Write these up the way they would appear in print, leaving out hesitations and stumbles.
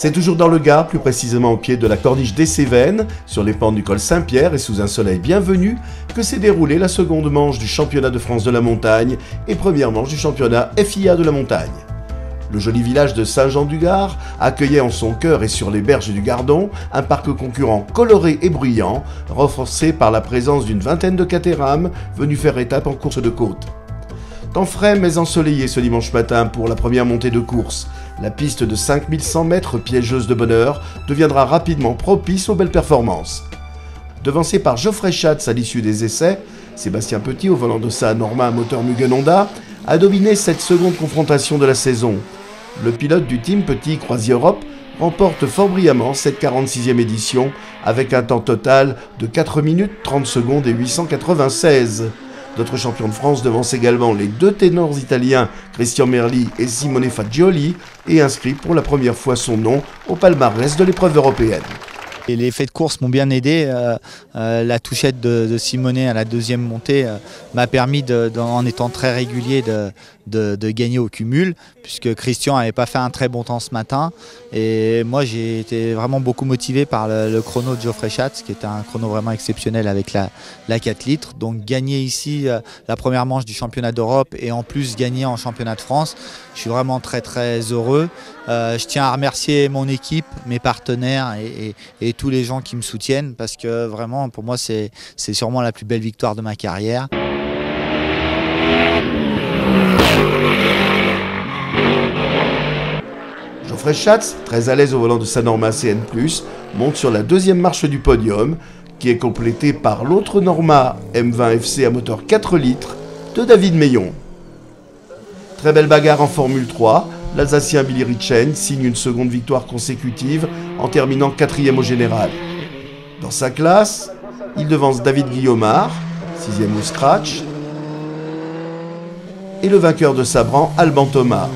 C'est toujours dans le Gard, plus précisément au pied de la corniche des Cévennes, sur les pentes du col Saint-Pierre et sous un soleil bienvenu, que s'est déroulée la seconde manche du championnat de France de la montagne et première manche du championnat FIA de la montagne. Le joli village de Saint-Jean-du-Gard accueillait en son cœur et sur les berges du Gardon un parc concurrent coloré et bruyant, renforcé par la présence d'une vingtaine de Caterham venus faire étape en course de côte. Temps frais mais ensoleillé ce dimanche matin pour la première montée de course. La piste de 5100 mètres piégeuse de bonheur deviendra rapidement propice aux belles performances. Devancé par Geoffrey Schatz à l'issue des essais, Sébastien Petit, au volant de sa Norma moteur Mugen Honda, a dominé cette seconde confrontation de la saison. Le pilote du team Petit Croisière Europe remporte fort brillamment cette 46e édition avec un temps total de 4 minutes 30 secondes et 896. D'autres champions de France devancent également les deux ténors italiens Christian Merli et Simone Fagioli et inscrit pour la première fois son nom au palmarès de l'épreuve européenne. Et les faits de course m'ont bien aidé. La touchette de Simone à la deuxième montée m'a permis, en étant très régulier, de gagner au cumul, puisque Christian n'avait pas fait un très bon temps ce matin. Et moi, j'ai été vraiment beaucoup motivé par le chrono de Geoffrey Schatz, qui était un chrono vraiment exceptionnel avec la 4 litres. Donc gagner ici la première manche du championnat d'Europe et en plus gagner en championnat de France, je suis vraiment très très heureux. Je tiens à remercier mon équipe, mes partenaires et tous les gens qui me soutiennent, parce que vraiment pour moi c'est sûrement la plus belle victoire de ma carrière. Geoffrey Schatz, très à l'aise au volant de sa Norma CN+, monte sur la deuxième marche du podium, qui est complétée par l'autre Norma M20 FC à moteur 4 litres de David Meillon. Très belle bagarre en Formule 3, l'Alsacien Billy Ritchen signe une seconde victoire consécutive en terminant 4e au général. Dans sa classe, il devance David Guillaumard, 6e au scratch, et le vainqueur de Sabran, Alban Thomas.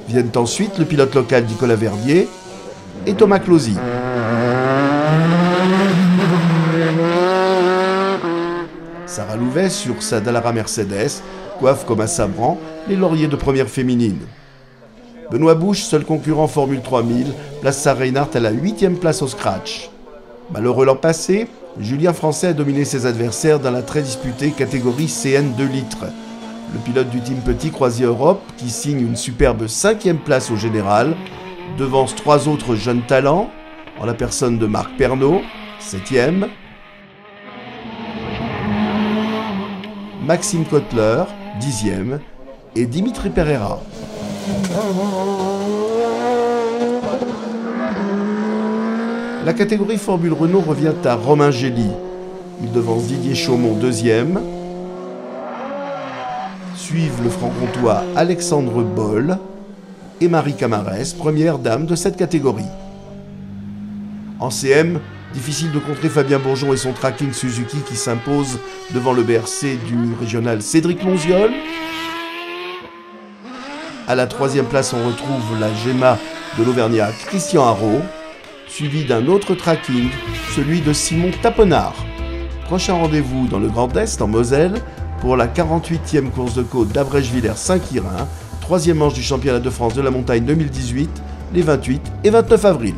Viennent ensuite le pilote local Nicolas Verdier et Thomas Closy. Sarah Louvet, sur sa Dallara Mercedes, coiffe comme à Sabran les lauriers de première féminine. Benoît Bouche, seul concurrent Formule 3000, place sa Reinhardt à la 8e place au scratch. Malheureux l'an passé, Julien Français a dominé ses adversaires dans la très disputée catégorie CN 2 litres. Le pilote du team Petit Croisière Europe, qui signe une superbe 5e place au général, devance 3 autres jeunes talents, en la personne de Marc Pernaut, 7e, Maxime Kotler, 10e, et Dimitri Pereira. La catégorie Formule Renault revient à Romain Gély. Il devance Didier Chaumont, 2e. Suivent le franc-comtois Alexandre Boll et Marie Camarès, première dame de cette catégorie. En CM, difficile de contrer Fabien Bourgeon et son tracking Suzuki qui s'impose devant le BRC du régional Cédric Lonziol. À la 3e place, on retrouve la Gemma de l'Auvergnat Christian Haro, suivi d'un autre tracking, celui de Simon Tapenard. Prochain rendez-vous dans le Grand Est, en Moselle, pour la 48e course de côte d'Abrège-Villers-Saint-Quirin, 3e manche du championnat de France de la montagne 2018, les 28 et 29 avril.